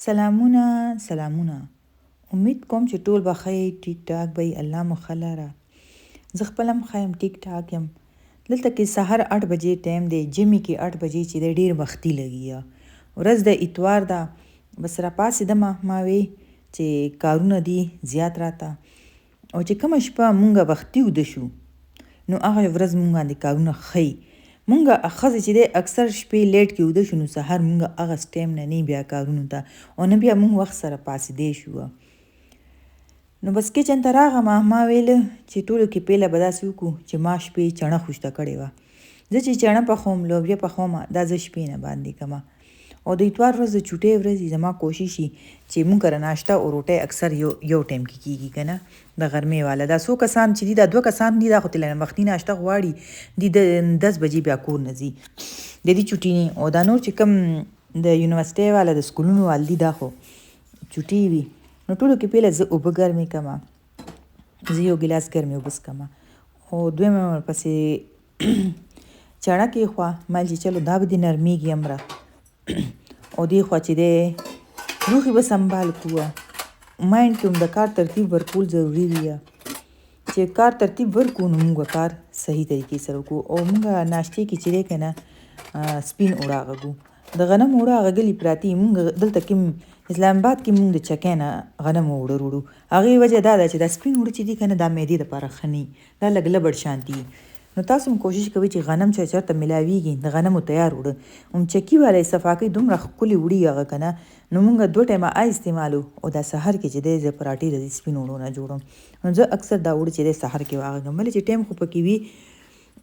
سلامونه امید کوم چې ټول به ښه ټیک ټاک به الله مو ښه لره. زه خپل هم ښه یم، ټیک ټاک یم. دلته کې سهار 8 بجې ټایم دی، جمعې کې 8 بجې چې دی ډېر وختي لګي. ورځ د اتوار ده، بس را پاڅېدمه، ما وی چې کارونه دي زیات راته، او چې کومه شپه مونږه وختي وده شو نو هغه ورځ مونږ باندې کارونه ښه مونږه ښځې چې دی اکثر شپې لیټ کې وده شو نو سهار مونږه هغه ټایم نه نه بیا کارونو ته او نه بیا مونږ وخت سره پاڅېدی شو. نو بس کچن ته راغلم، ما ویل چې ټولو کې پیله به داسې وکړو چې ما شپې چڼه خوشته کړې وه. زه چې چڼه پخوم، لوبیا پخوم، دا زه شپې نه باندې کومه. او د اتوار ورځ د چوټۍ ورځ زما کوشش وي چې مونږ کره ناشته او روټۍ اکثر یو ټایم کې کېږي که نه، د غرمې والا. دا څو کسان چې دي، دا 2 کسان دي، دا خو تل وختي ناشته غواړي، دي د 10 بجې بیا کور نه ځي، د دې چوټۍ نه. او دا نور چې کوم د یونیورسټۍ والا د سکولونو والا دي، دا خو چوټۍ وي. نو ټولو کې پیله زه اوبه ګرمې کړم، زه یو ګیلاس ګرمې اوبه څښم، او دویمه ورپسې چڼه کېښوه. ما چې چلو دا به دې نرمېږي همره، او دې خوا چې دی لوښي به سنبال کړو. ماینډ کې هم د کار ترتیب ورکول ضروري وي، چې کار ترتیب ورکړو نو موږ کار صحیح طریقې سره وکړو. او موږ ناشتې کې چې دی که نه سپین اوړه غږو، د غنم اوړه غږلي پراتې. موږ دلته کې اسلام آباد کې موږ د چکۍ نه غنم اوړه وړو. هغې وجه دا ده چې دا سپین اوړه چې دي که نه، دا معدې دپاره ښه نه وي، دا لږ لبړ شانتي وي. نو تاسو هم کوشش کوئ چې غنم چې چېرته ملاویږي د غنمو تیار اوړه هم چکي والا یې صفا کوي، دومره ښکلي وړي هغه که نه. نو موږ 2 ټایمه استعمالو، او دا سحر کې چې دی زه پراټې د دې سپین اوړو نه جوړم. نو زه اکثر دا اوړه چې دی سحر کې واغږم، ولې چې ټایم خو پکې وي.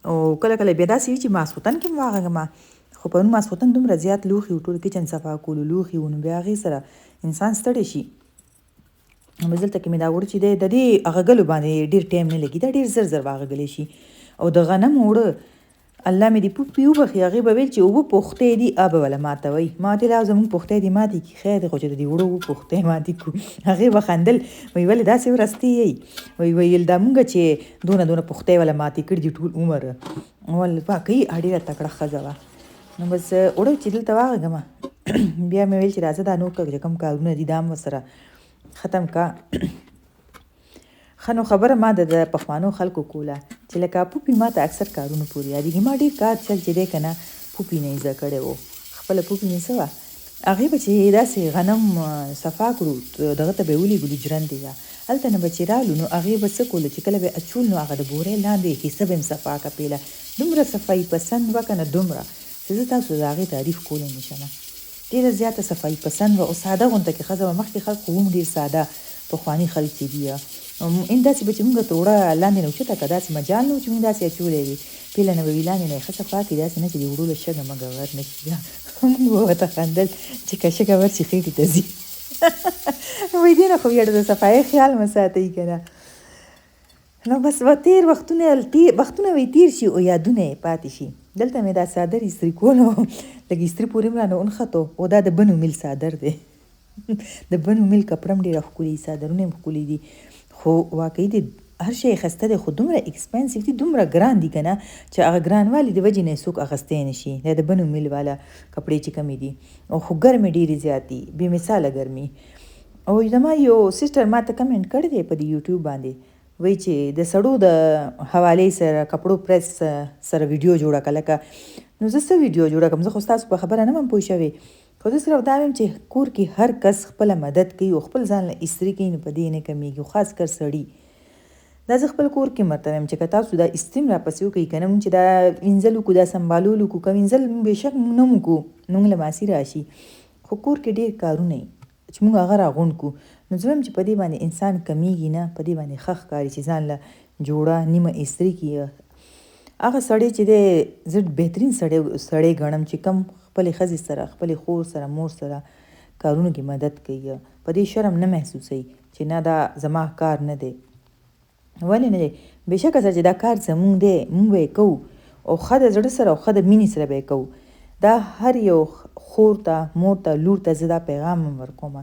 او کله کله بیا داسې وي چې ماسخوتن کې هم واغږم، خو پرون ماسخوتن دومره زیات لوښي و، ټول کچن صفا کولو لوښي و، نو بیا هغې سره انسان ستړی شي. نو دلته کې مې دا اوړه چې دی د دې غږلو باندې ډېر ټایم نه لګي، دا ډېر زر زر واغږلی شي. او د غنم اوړه الله مې دې پوپې وبخي، هغې به ویل چې اوبه پختې دي به وله ماتوئ. ما ورته ویل زموږ پختې دي ماتې کړي، خیر دی خو چې د دې اوړه اوبه پختې ماتې کړو. هغې به خندل، وایي ولې داسې ورستې یئ؟ ویل دا مونږ چې دونه پختې وله ماتې کړي دي ټول عمر. واقعي ډېره تکړه ښځه وه. نو بس اوړه چې دلته واغږم، بیا مې ویل چې راځه دا نور چې کوم کارونه دي دا هم ورسره ختم کا. ښه نو خبره ما د پخوانو خلکو کوله چې لکه پوپې ما ته اکثر کارونه پورې یادېږي. ما ډېر کار چل چې دی که نه پوپې نه یې زده کړی و. خپله پوپې مې څه وه، هغې به چې داسې غنم صفا کړو، دغه ته به یې ولېږلو جرندې ته، هلته نه به چې رالو نو هغې به څه کولو چې کله به یې اچول نو هغه د بورۍ لاندې حصه به یې صفا کړه. پیله دومره صفایي پسند وه که نه، دومره چې زه تاسو د هغې تعریف کولی نه شم. ډېره زیاته صفایي پسند وه او ساده غونته کې ښځه وه. مخکې خلک خو هم ډېر ساده پخواني خلک چې دي، این داسې به چې مونږ ته اوړه لاندې نه اوچته که داسې مجال نه و چې مونږ داسې اچولی وي. پیله نه به وي لاندې نه یې ښه صفا کړي، داسې نه چې د اوړو له شګه مګه ور نه شي. مونږ به ورته خندل چې که شګه ورشي خېټې ته ځي. وایي دې نه خو بیا د صفایۍ خیال مه ساتئ که نه. نو بس به تېر وختونه وی تېر شي او یادونه یې پاتې شي. دلته مې دا څادر استري کولو، لږ استري پورې مې رانه ونښتو، او دا د بنو میل څادر دی. د بنو میل کپړه هم ډېره ښکلي، څادرونه هم ښکلي دي، خو واقعي د هر شی ښایسته دی، خو دومره اکسپنسیو دي، دومره ګران دي که نه چې هغه ګرانوالي د وجې نه یې څوک اخیستی نه شي. دا د بنو میل والا کپړې چې کمې دي، او خو ګرمې ډېرې زیات دي، بې مثاله ګرمي. او زما یو سسټر ما ته کمنټ کړی دی په د یوټیوب باندې، وایي چې د سړو د حوالې سره کپړو پریس سره ویډیو جوړه کړه. لکه نو زه څه ویډیو جوړه کړم؟ زه خو ستاسو په خبره نه وم پوه شوې، خو زه صرف دا ویم چې کور کې هر کس خپله مدد کوي او خپل ځان له استري کوي، نو په دې نه کمیږي، خاص کر سړي. دا زه خپل کور کې مرته ویم چې که تاسو دا استریم راپسې وکړئ که نه، مونږ چې دا وینځل وکړو، دا سنبالول وکړو، که وینځل بېشک مونږ نه وکړو نو مونږ له ماسي راشي، خو کور کې ډېر کارونه وي چې مونږ هغه راغونډ کړو. نو زه وایم چې په دې باندې انسان کمیږي نه، په دې باندې ښه ښکاري چې ځان له جوړه نیمه استري کړي. هغه سړی چې دی زه بهترین سړی ګڼم چې کم خپلې ښځې سره، خپلې خور سره، مور سره کارونو کې مدد کوي، په دې شرم نه محسوسوي چې نه دا زما کار نه دی. ولې نه دی؟ بېشکه سره چې دا کار زمونږ دی، مونږ به یې کوو، او ښه د زړه سره او ښه د مینې سره به یې کوو. دا هر یو خور ته، مور ته، لور ته زه دا پیغام هم ورکوم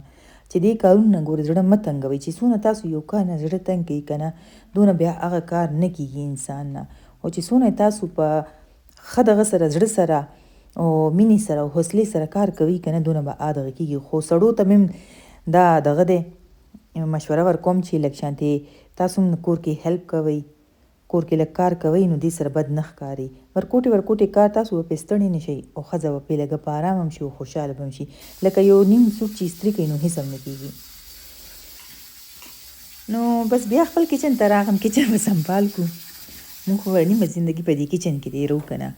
چې دې کارونه نه ګورې زړه مه تنګوئ. چې څونه تاسو یو کار نه زړه تنګ کوي که نه، دونه بیا هغه کار نه کېږي انسان نه. او چې څونه تاسو په ښه دغه سره زړه سره او مینې سره او حوصلې سره کار کوي که نه دونه به دغه کېږي. خو سړو ته مې دا دغه دی مشوره ورکوم چې لږ شانتې تاسو هم کور کې هیلپ کوئ، کور کې لږ کار کوئ نو دې سره بد نه ښکاري. ورکوټې کار تاسو به پرې ستړي نه شئ او ښځه به پرې لږه په ارام هم شي او خوشحاله به هم شي. لکه یو نیم سوټ چې استري کوي نو هېڅ هم نه کېږي. نو بس بیا خپل کچن ته راغلم، کچن به سنبال کړو. موږ خو نیمه زندګي په دې کچن کې تېرو که نه.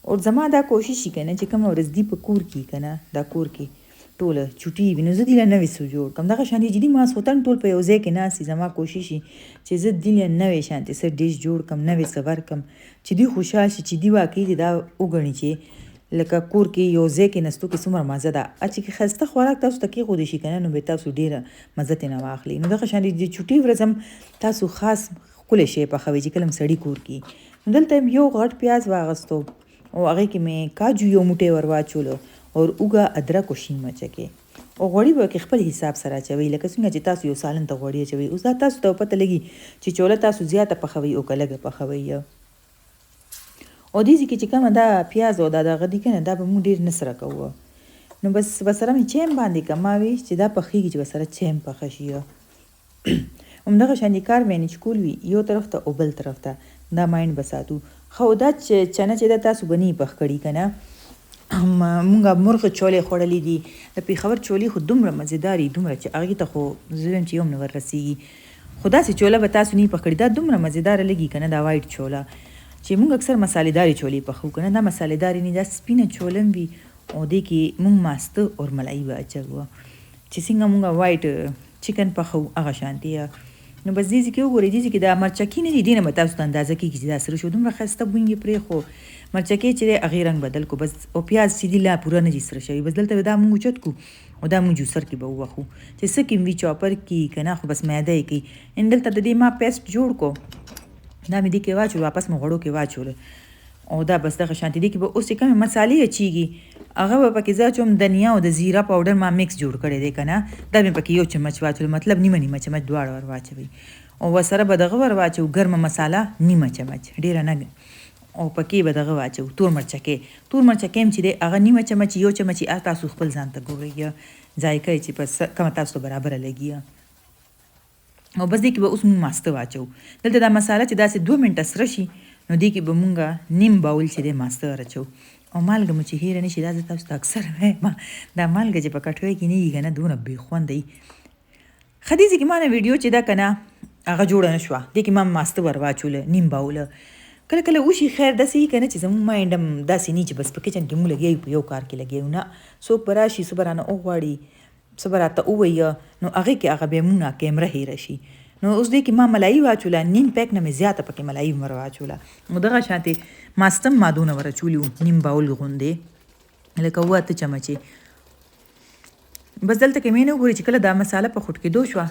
او زما دا کوشش وي که نه چې کومه ورځ دی په کور کې که نه دا کور کې ټوله چوټي وي نو زه دې له نوې څه جوړ کړم. دغه شانې چې دي ماسخوتن ټول په یو ځای کې ناست وي، زما کوشش وي چې زه دې له نوې شانتې څه ډش جوړ کړم، نوې څه ورکړم چې دوی خوشحال شي، چې دوی واقعي دې دا وګڼي چې لکه کور کې یو ځای کې نستو کې څومره مزه ده. چې ښایسته خوراک تاسو ته کېښودی شي که نه نو بیا تاسو ډېره مزه ترېنه واخلئ. نو دغه شانې د چوټي ورځ هم تاسو خاص ښکلی شی پخوئ چې کله هم سړي کور کې. نو دلته یو غټ پیاز واغستو او هغې کې مې کاجو یو موټی ور واچولو او اوږه ادرک او شین مرچ کې او غوړي به کې خپل حساب سره اچوئ، لکه څنګه چې تاسو یو سالن ته غوړي اچوئ. اوس دا تاسو ته پته لګي چې چوله تاسو زیاته پخوئ او که لږه پخوئ. او دې ځای کې چې کومه دا پیاز او دا دغه دي که نه دا به مونږ ډېر نه سره کوو. نو بس سره مې چیم باندې که ما وي چې دا پخېږي چې به سره چیم پخه شي. همدغه شانې کار مینج کول وي یو طرف ته او بل طرف ته دا مایند به ساتو. خو دا چنه چې دا تاسو به نه یې پخ کړي که نه. مونږ مرغ چولې خوړلې دي، د پېښور چولې خو دومره مزیدار دي دومره چې هغې ته خو زه وایم چې یو هم نه وررسېږي. خو داسې چوله به تاسو نه یې پخ کړي. دا دومره مزیداره لګي که نه دا وایټ چوله چې مونږ اکثر مسالېدارې چولې پخوو که نه. دا مسالېدارې نه دا سپینه چوله هم وي او دې کې مونږ ماسته او ملایي به اچوو چې څنګه مونږ وایټ چکن پخوو هغه شانتې. نو بس دې ځای کې وګورئ، دې ځای کې دا مرچکي نه دي، دې نه به تاسو ته اندازه کېږي چې دا سره شو. دومره ښایسته بوی یې پرېښو، مرچکې چې دی هغې رنګ بدل کړو بس. او پیاز چې دي لا پوره نه دي سره شوي. بس دلته دا مونږ اوچت کړو او دا مونږ جوسر کې به ووخو چې څه کې وي چاپر کې که نه خو بس میده یې کوي. دلته د دې ما پیسټ جوړ کړو، دا مې دې کې واچول، واپس مې غوړو کې واچول او دا بس دغه شانتې دې کې به اوس چې کومې مسالې اچېږي هغه به پکې زه اچوم. دنیا او د زیره پاوډر ما مکس جوړ کړی دی که نه، دا مې پکې یو چمچ واچول، مطلب نیمه چمچ دواړه ور واچوئ. او ورسره به دغه ور واچو ګرمه مساله نیمه چمچ، ډېره نه. او پکې به دغه واچو تور مرچکې هم چې دی هغه نیمه چمچ یو چمچ تاسو خپل ځان ته ګورئ ذایقه یې چې په کومه تاسو ته برابره لګي. او بس دې کې به اوس مونږ ماسته واچو. دلته دا مساله چې داسې 2 منټه سره شي نو دې کې به مونږ نیم باول چې دی ماسته ور اچو. او مالګه مو چې هېره نه شي، دا زه تاسو ته اکثر وایم دا مالګه چې په کټوۍ کې نه وي که نه دونه بې خوند دی. ښه دې ځای کې ما نه ویډیو چې ده که نه هغه جوړه نه شوه، دې کې ما ماسته ور واچوله نیم باوله. کله کله وشي خیر داسې وي که نه چې زموږ مایند هم داسې نه چې بس په کچن کې مونږ لګیا یو په یو کار کې لګیا یو. نه، څوک به راشي څه به رانه وغواړي څه به راته ووایي نو هغې کې هغه بیا مونږ نه کیمره هېره شي. نو اوس دې کې ما ملایي واچوله، نیم پیک نه مې زیاته پکې ملایي ور واچوله. نو دغه شانتې ماسته هم ما دونه ور اچولي وو نیم باول غوندې لکه 7 چمچې. بس دلته کې مې نه وګورئ چې کله دا مساله په خوټ کېدو شوه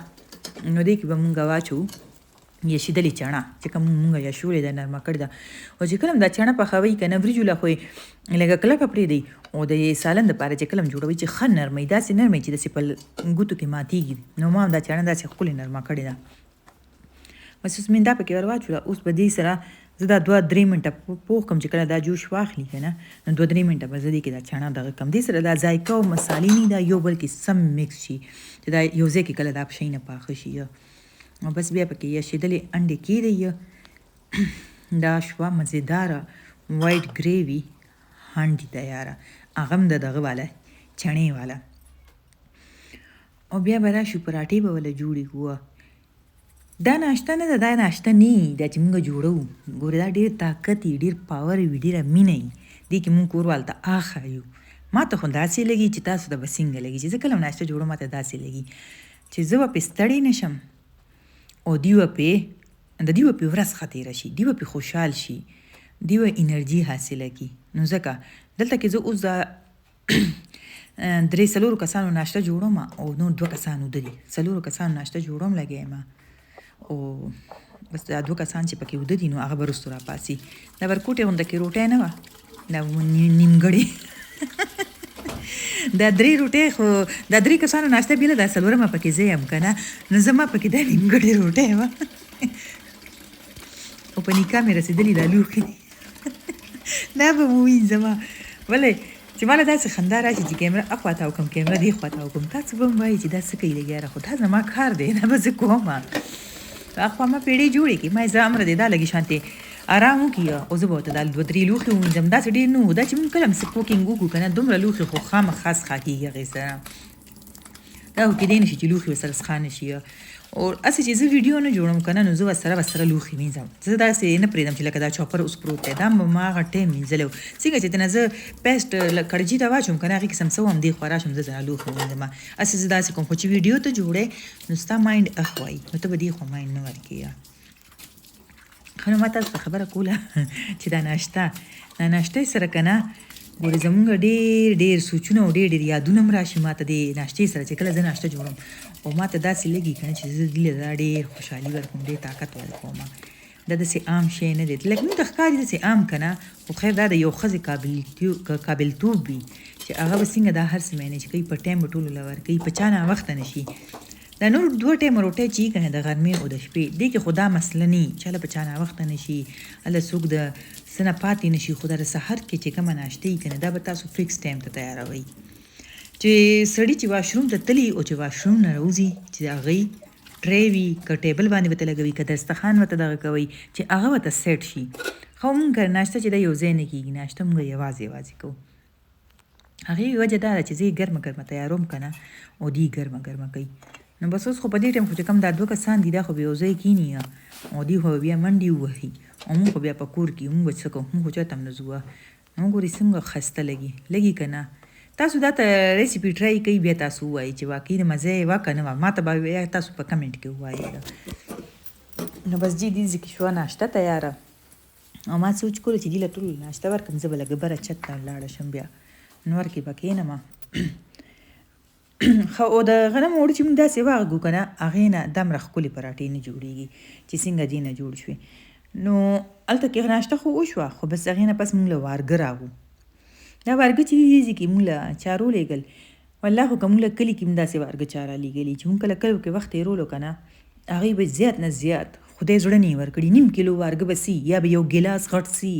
نو دې کې به مونږ واچو یا شیدلې چڼه چې کوم مونږ یا شولې ده نرمه کړې ده. او چې کله هم دا چڼه پخوئ که نه وریجو له خو یې لږه کلکه پرېږدئ او د سالن دپاره چې کله هم جوړوئ چې ښه نرمئ، داسې نرمئ چې داسې په ګوتو کې ماتېږي. نو ما هم دا چڼه داسې ښکلې نرمه کړې ده. بس اوس مې دا پکې ور واچوله. اوس په دې سره زه دا 2-3 منټه پوخ کړم چې کله دا جوش واخلي که نه نو 2-3 منټه به زه دې کې دا چڼه دغه کړم. دې سره دا ذایقه او مسالې نه دا یو بل کې سم مکس شي چې دا یو ځای کې کله دا په شی نه پاخه شي. او بس بیا پکې یا شیدلې انډې کېدی دا شوه مزیداره وایټ ګریوي هانډي تیاره، هغه هم د دغه والا چڼې والا. او بیا به راشو پراټې به وله جوړې کړو. دا ناشته نه ده، دا ناشته نه دا چې مونږ جوړو. ګوره دا ډېر طاقت وي، ډېر پاور وي، ډېره مینه وي. دې کې مونږ کوروالو ته ښایو. ما ته خو داسې لګي چې تاسو ته به څنګه لګي چې زه کله ناشته جوړم ما ته داسې لګي چې زه به پې ستړی نه شم او دوی به پې ورځ ښه تېره شي، دوی به پې خوشحال شي، دوی به انرژي حاصله کړي. نو ځکه دلته کې زه اوس دا 3-4 کسانو ناشته جوړوم او نور 2 کسانو د دي 4 کسانو ناشته جوړوم لګیا یم. او بس دا 2 کسان چې پکې وده دي نو هغه به وروستو راپاسي. دا ورکوټې غونده کې روټۍ نه وه، دا نیمګړې دا 3 روټۍ خو دا 3 کسانو ناشته بیله دا 4مه پکې زه یم که نه نو زما پکې دا نیمګړې روټۍ وه او په نکاح مې رسېدلي دا لوښي دا به مو وي زما ولې چې ماله داسې خندا راشي چې کیمره اخوا ته وکړم کیمره دې خوا ته وکړم تاسو به هم وایي چې دا څه کوي لږ یاره خو دا زما کار دی دا به زه کوم اخوا ما پیړۍ جوړې کړي ما زه امر دی دا لږې شانتې آرام وکړي او زه به ورته دا 2-3 لوښي ووینځم داسې ډېر نه و دا چې مونږ کله هم څه کوکینګ وکړو که نه دومره لوښي خو خامخا څښا کېږي هغې سره دا خو کېدی نه شي چې لوښي ورسره څښا نه شي او هسې چې زه ویډیو نه جوړم که نه نو زه ورسره لوښي وینځم زه داسې نه پرېږدم چې لکه دا چاپر اوس پروت دی دا به ما هغه ټایم وینځلی و څنګه چې دنه زه پیسټ کړجي ته واچوم که نه هغې قسم څه وم دې خوا راشم زه ځنه لوښي وینځم هسې زه داسې کوم خو چې ویډیو ته جوړې نو ستا مایند اخ وایي نو ته به دې خوا مایند نه ورکوې ښه نو ما تاسو ته خبره کوله چې دا ناشته سره که نه ګورې زمونږ ډېر سوچونه او ډېر یادونه هم راشي ما ته د ناشتې سره چې کله زه ناشته جوړم او ما ته داسې لګي که نه چې زه دې له دا ډېر خوشحالي ورکوم ډېر طاقت ورکوم دا داسې عام شی نه دی لکه موږ ته ښکاري داسې عام که نه خو خیر دا د یو ښځې قابلتوب وي چې هغه به څنګه دا هر څه مینېج کوي په ټایم به ټولو له ورکوي په چا ناوخته نه شي دا نور 2 ټایمه روټۍ چې که نه د غرمې او د شپې دې کې خو دا مسله نه وي چې هله په چا ناوخته نه شي هله څوک د څه نه پاتې نه شي خو د سحر کې چې کومه ناشته وي که نه دا به تاسو فکس ټایم ته تیاروئ چې سړي چې واشروم ته تلي او چې واشروم نه راوځي چې هغې ټری وي که ټیبل باندې به ته لګوي که دسترخوان ورته دغه کوئ چې هغه ورته سیټ شي خو مونږ ناشته چې دا یو ځای نه کېږي ناشته مونږ یوازې کوو هغې وجه دا ده چې زه یې ګرمه تیاروم که نه او دې ګرمه کوي نو بس اوس خو په دې ټایم خو چې کوم دا 2 کسان دي دا خو به یو ځای کېني او دوی خو بیا منډې ووهي او مونږ خو بیا په کور کې مونږ به څه کوو مونږ خو چاته هم نه ځو نو ګورې څنګه ښایسته لګي که نه تاسو دا ته ریسپي ټرای کوئ بیا تاسو ووایئ چې واقعي د مزه یې وه که نه وه ما ته به بیا تاسو په کمنټ کې ووایئ نو بس جی دې کې شوه ناشته تیاره او ما سوچ کولو چې دې له ټولو ناشته ورکړم زه به لږه بره چت ته لاړه شم بیا نور کې به کښېنم خو او د غنم اوړه چې موږ داسې واغږو که نه هغې نه دومره ښکلې پراټې نه جوړېږي چې څنګه دې نه جوړ شوې نو هلته کې ناشته خو وشوه خو بس هغې نه پس موږ له وارګه راغو دا وارګه چې دې کې موږ له چا رولېږل والله خو که موږ له کلي کې هم داسې وارګه چا رالیږلي چې موږ کله کلو کې وخت تېرولو که نه هغې به زیات نه زیات خدای زړه نه یې ورکړي 1 کیلو وارګه به سي یا به یو ګیلاس غټ سي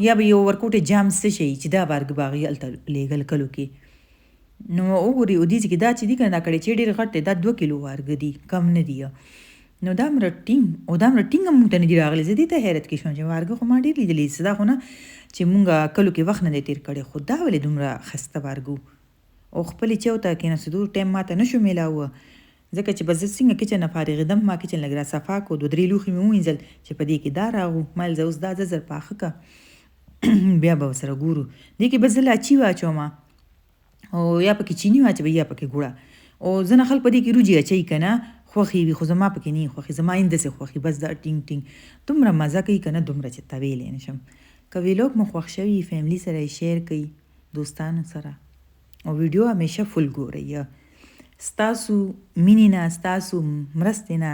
یا به یو ورکوټې جام څه شي چې دا وارګه به هغې هلته لیږل کلو کې نو وګورئ او دې چې دا چې دي که نه دا کړی چې ډېر غټ دی دا 2 کیلو وارګه دي کم نه دي نو دا دومره ټینګ هم مونږ ته نه دي راغلي زه دې ته حیرت کې شوم چې وارګه خو ما ډېر لیدلي دا خو نه چې مونږ کلو کې وخت نه دی تېر کړی خو دا ولې دومره ښایسته وارګه او خپلې چیو ته کېناستېدو ټایم ما ته نه شو میلاوه ځکه چې به زه څنګه کچن نه فارغېدم ما کچن لږ را صفا کړو 2-3 لوښي مې ووینځل چې په دې کې دا راغو ما ویل زه اوس دا زر پاخه که بیا به ورسره ګورو دې کې به زه لاچي واچوم او یا پکې چینی واچوي یا پکې ګوړه او ځینې خلک په دې کې روجي اچوي که نه خوښې وي خو زما پکې نه خوښې زما همداسې خوښې بس دا ټینګ دومره مزه کوي که نه دومره چې ته ویلی نه شم که ویلوګ مو خوښ شوي فیملي سره یې شیر کوي دوستانو سره او ویډیو همیشه فل ګورئ ستاسو مینې نه ستاسو مرستې نه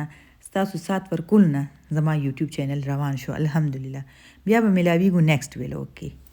ستاسو سات ورکول نه زما یوټیوب چینل روان شو الحمدلله بیا به ملاویږو نیکسټ ویلوګ کې